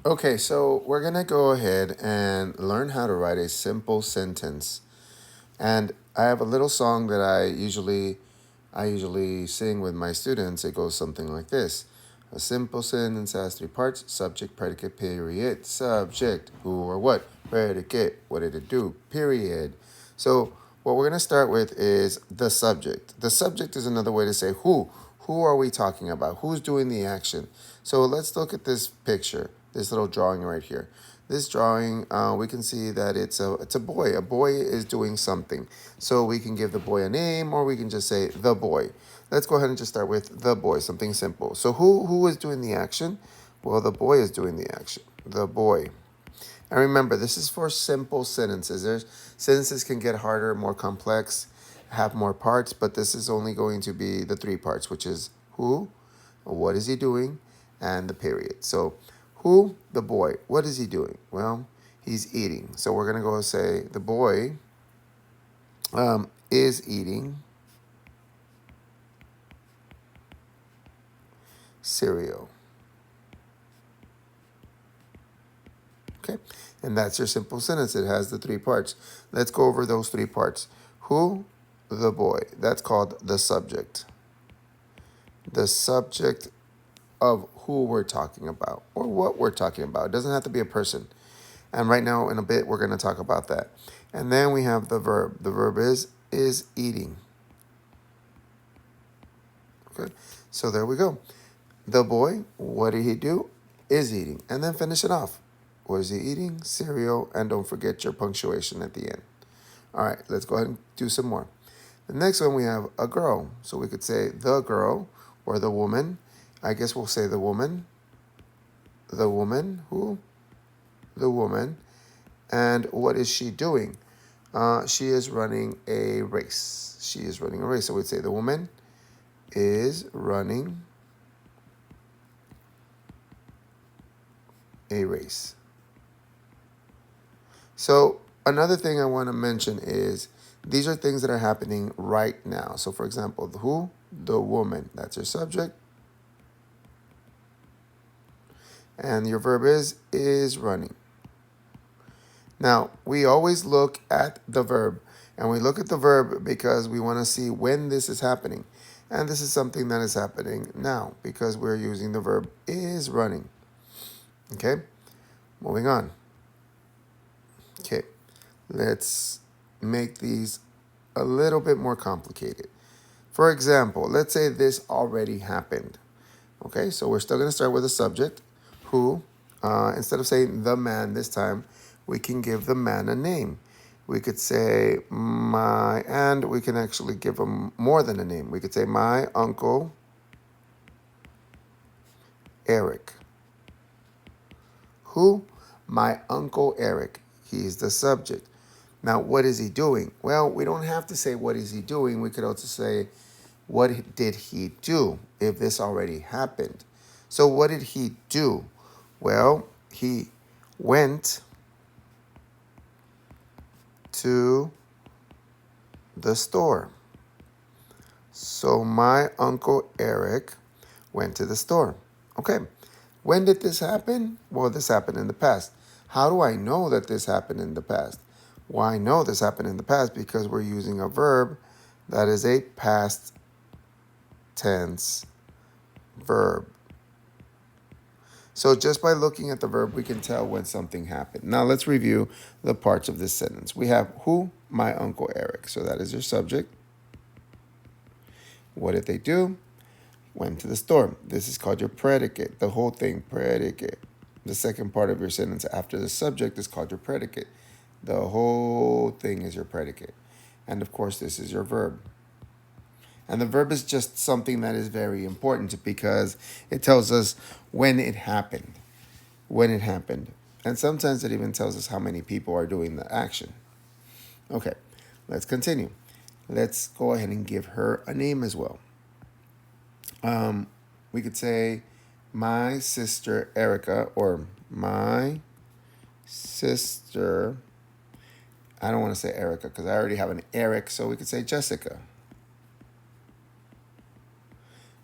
Okay, so we're gonna go ahead and learn how to write a simple sentence. And I have a little song that I usually sing with my students. It goes something like this. A simple sentence has three parts: subject, predicate, period. Subject, who or what? Predicate, what did it do? Period. So what we're gonna start with is the subject. The subject is another way to say who. Who are we talking about? Who's doing the action? So let's look at this picture, this little drawing right here. This drawing, we can see that it's a boy. A boy is doing something. So we can give the boy a name, or we can just say the boy. Let's go ahead and just start with the boy, something simple. So who is doing the action? Well, the boy is doing the action. The boy. And remember, this is for simple sentences. There's sentences can get harder, more complex, have more parts, but this is only going to be the three parts, which is who, what is he doing, and the period. So who, the boy, what is he doing? Well, he's eating. So we're gonna go say the boy is eating cereal. Okay, and that's your simple sentence. It has the three parts. Let's go over those three parts. Who, the boy. That's called the subject. The subject of who we're talking about or what we're talking about. It doesn't have to be a person. And right now, in a bit, we're going to talk about that. And then we have the verb. The verb is eating. Okay, so there we go. The boy, what did he do? Is eating. And then finish it off. What is he eating? Cereal. And don't forget your punctuation at the end. All right, let's go ahead and do some more. The next one we have a girl. So we could say the girl or the woman. I guess we'll say the woman. The woman. Who? The woman. And what is she doing? She is running a race. She is running a race. So we'd say the woman is running a race. So another thing I want to mention is these are things that are happening right now. So for example, the who, the woman, that's your subject. And your verb is running. Now, we always look at the verb, and we look at the verb because we want to see when this is happening. And this is something that is happening now because we're using the verb is running. Okay, moving on. Okay, let's make these a little bit more complicated. For example, let's say this already happened. Okay, so we're still going to start with a subject, who. Instead of saying the man this time, we can give the man a name. We could say and we can actually give him more than a name. We could say my uncle Eric. Who? My uncle Eric. He's the subject. Now, what is he doing? Well, we don't have to say what is he doing. We could also say what did he do if this already happened. So what did he do? Well, he went to the store. So my uncle Eric went to the store. Okay. When did this happen? Well, this happened in the past. How do I know that this happened in the past? Well, I know this happened in the past because we're using a verb that is a past tense verb. So just by looking at the verb, we can tell when something happened. Now let's review the parts of this sentence. We have who? My uncle Eric. So that is your subject. What did they do? Went to the store. This is called your predicate. The whole thing, predicate. The second part of your sentence after the subject is called your predicate. The whole thing is your predicate. And of course, this is your verb. And the verb is just something that is very important because it tells us when it happened. When it happened. And sometimes it even tells us how many people are doing the action. Okay, let's continue. Let's go ahead and give her a name as well. We could say my sister Erica or my sister. I don't want to say Erica because I already have an Eric, so we could say Jessica.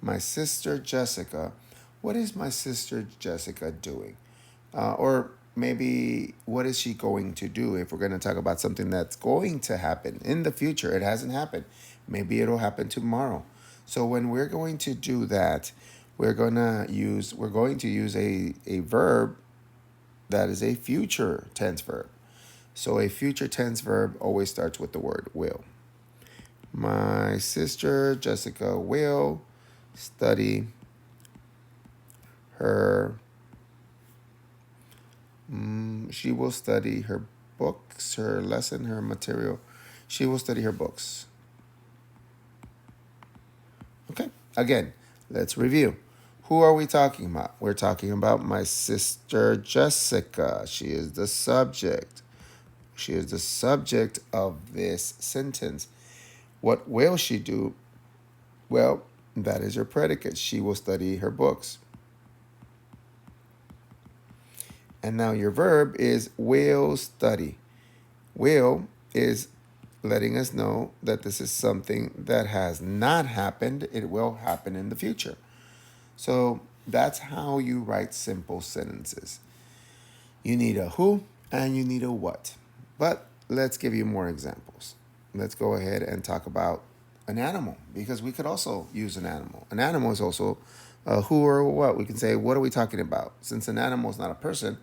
My sister Jessica. What is my sister Jessica doing? Or maybe what is she going to do if we're going to talk about something that's going to happen in the future? It hasn't happened. Maybe it'll happen tomorrow. So when we're going to do that, we're going to use a verb that is a future tense verb. So a future tense verb always starts with the word will. My sister Jessica will study her she will study her books, her lesson, her material. She will study her books. Okay, again, let's review. Who are we talking about? We're talking about my sister Jessica. She is the subject. She is the subject of this sentence. What will she do? Well, that is her predicate. She will study her books. And now your verb is will study. Will is letting us know that this is something that has not happened. It will happen in the future. So that's how you write simple sentences. You need a who and you need a what. But let's give you more examples. Let's go ahead and talk about an animal because we could also use an animal. An animal is also a who or a what. We can say, what are we talking about? Since an animal is not a person,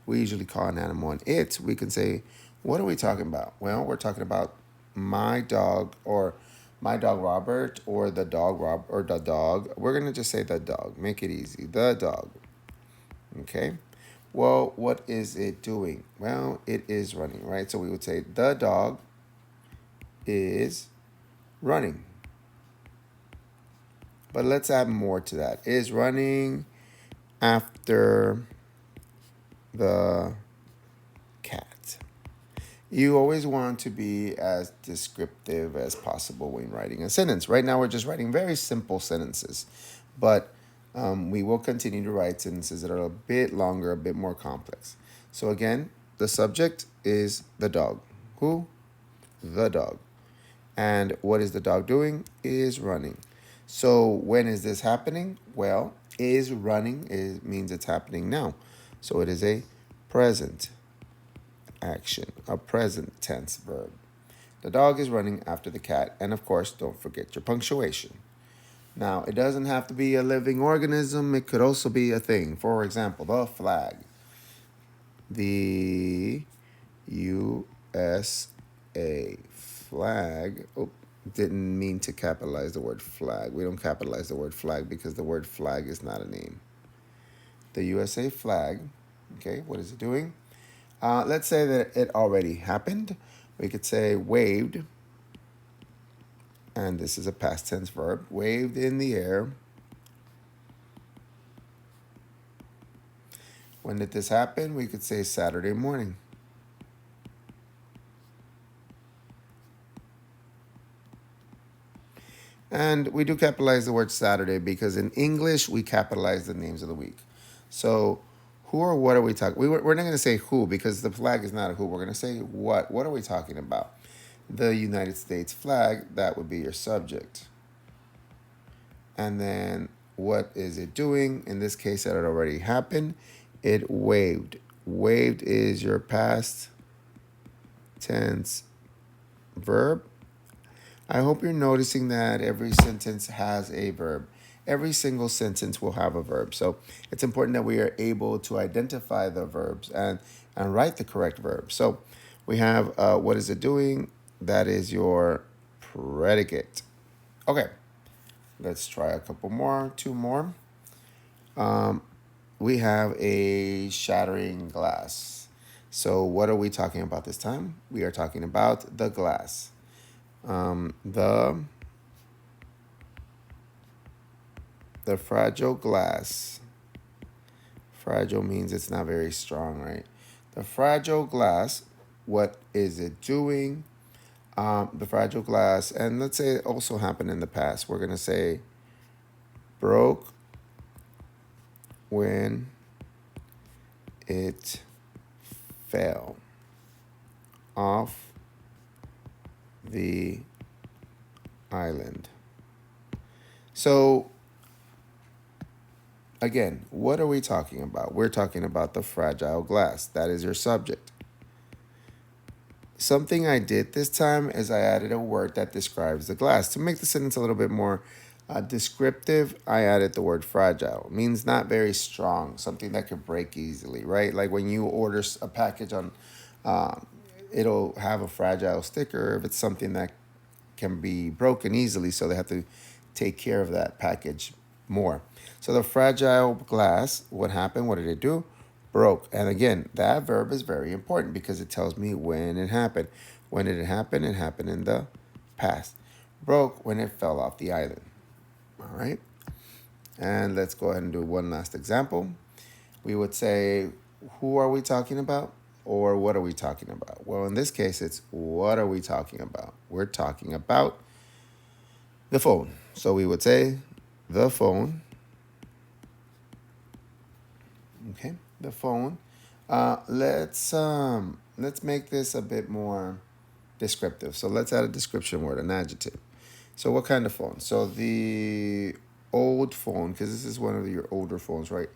we usually call an animal an it. We can say, what are we talking about? Well, we're talking about my dog or my dog Robert or the dog Rob or the dog. We're going to just say the dog. Make it easy. The dog. Okay. Well, what is it doing? Well, it is running, right? So we would say the dog is running. But let's add more to that. Is running after the cat. You always want to be as descriptive as possible when writing a sentence. Right now, we're just writing very simple sentences, but we will continue to write sentences that are a bit longer, a bit more complex. So, again, the subject is the dog. Who? The dog. And what is the dog doing? Is running. So, when is this happening? Well, is running means it's happening now. So, it is a present action, a present tense verb. The dog is running after the cat, and of course, don't forget your punctuation. Now, it doesn't have to be a living organism, it could also be a thing. For example, the flag. The USA flag. Oh, didn't mean to capitalize the word flag. We don't capitalize the word flag because the word flag is not a name. The USA flag, okay, what is it doing? Let's say that it already happened. We could say waved, and this is a past tense verb, waved in the air. When did this happen? We could say Saturday morning. And we do capitalize the word Saturday because in English we capitalize the names of the week. So who or what are we talking? We're not going to say who because the flag is not a who. We're going to say what. What are we talking about? The United States flag, that would be your subject. And then what is it doing? In this case, that had already happened. It waved. Waved is your past tense verb. I hope you're noticing that every sentence has a verb. Every single sentence will have a verb. So it's important that we are able to identify the verbs and write the correct verb. So we have what is it doing? That is your predicate. Okay, let's try a couple more, two more. We have a shattering glass. So what are we talking about this time? We are talking about the glass. The fragile glass. Fragile means it's not very strong, right? The fragile glass, what is it doing? The fragile glass, and let's say it also happened in the past. We're going to say broke when it fell off the island. So Again, what are we talking about? We're talking about the fragile glass. That is your subject. Something I did this time is I added a word that describes the glass. To make the sentence a little bit more descriptive, I added the word fragile. It means not very strong, something that could break easily, right? Like when you order a package on, uh, it'll have a fragile sticker if it's something that can be broken easily, so they have to take care of that package more. So the fragile glass, what happened? What did it do? Broke. And again, that verb is very important because it tells me when it happened. When did it happen? It happened in the past. Broke when it fell off the island. All right. And let's go ahead and do one last example. We would say, who are we talking about? Or what are we talking about? Well, in this case, it's what are we talking about? We're talking about the phone. So we would say the phone. Okay, the phone. Let's make this a bit more descriptive. So let's add a description word, an adjective. So what kind of phone? So the old phone, because this is one of your older phones, right?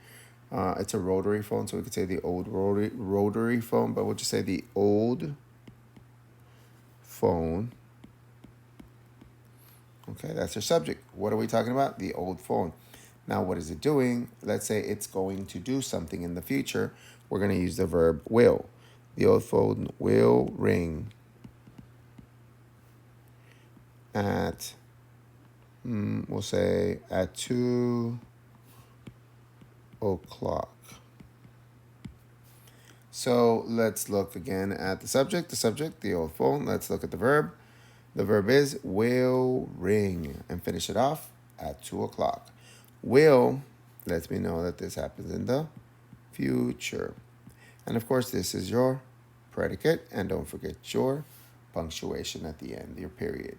It's a rotary phone, so we could say the old rotary phone, but we'll just say the old phone. Okay, that's your subject. What are we talking about? The old phone. Now, what is it doing? Let's say it's going to do something in the future. We're going to use the verb will. The old phone will ring at, we'll say at 2 o'clock. So let's look again at the subject. The subject, the old phone. Let's look at the verb. The verb is will ring, and finish it off at 2 o'clock. Will lets me know that this happens in the future. And of course, this is your predicate. And don't forget your punctuation at the end, your period.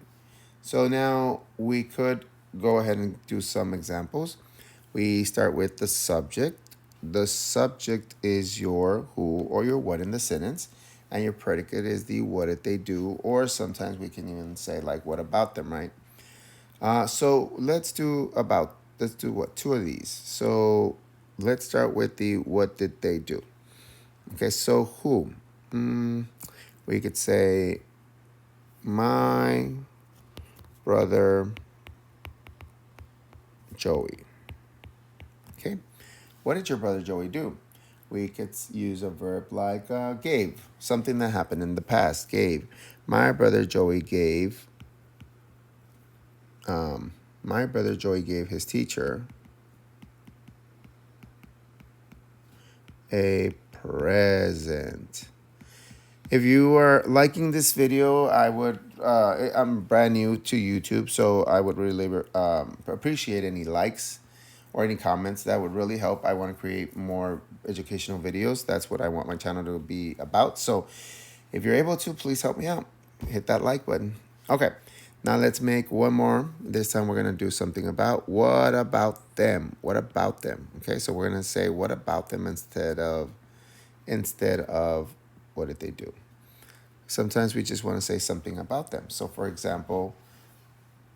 So now we could go ahead and do some examples. We start with the subject. The subject is your who or your what in the sentence. And your predicate is the what did they do, or sometimes we can even say like what about them, right? So let's do what, two of these. So let's start with the what did they do. Okay, so who? We could say my brother Joey. Okay, what did your brother Joey do? We could use a verb like gave, something that happened in the past. Gave. My brother Joey gave. My brother Joey gave his teacher a present. If you are liking this video, I'm brand new to YouTube, so I would really appreciate any likes or any comments. That would really help. I want to create more educational videos. That's what I want my channel to be about. So if you're able to, please help me out. Hit that like button. Okay, now let's make one more. This time we're going to do something about what about them? What about them? Okay, so we're going to say what about them instead of what did they do? Sometimes we just want to say something about them. So for example,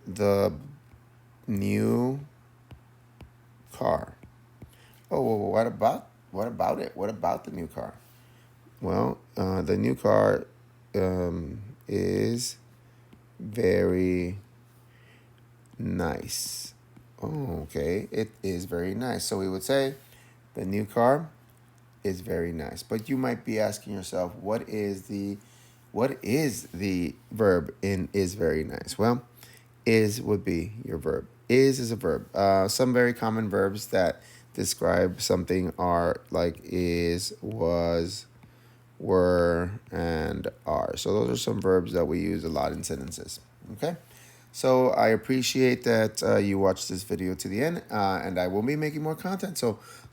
the new car. Oh, well, what about it? What about the new car? Well, the new car is very nice. Oh, okay. It is very nice. So we would say the new car is very nice. But you might be asking yourself, what is the verb in is very nice? Well, is would be your verb. Is a verb. Some very common verbs that describe something are like is, was, were, and are. So those are some verbs that we use a lot in sentences. Okay? So I appreciate that you watched this video to the end, and I will be making more content. So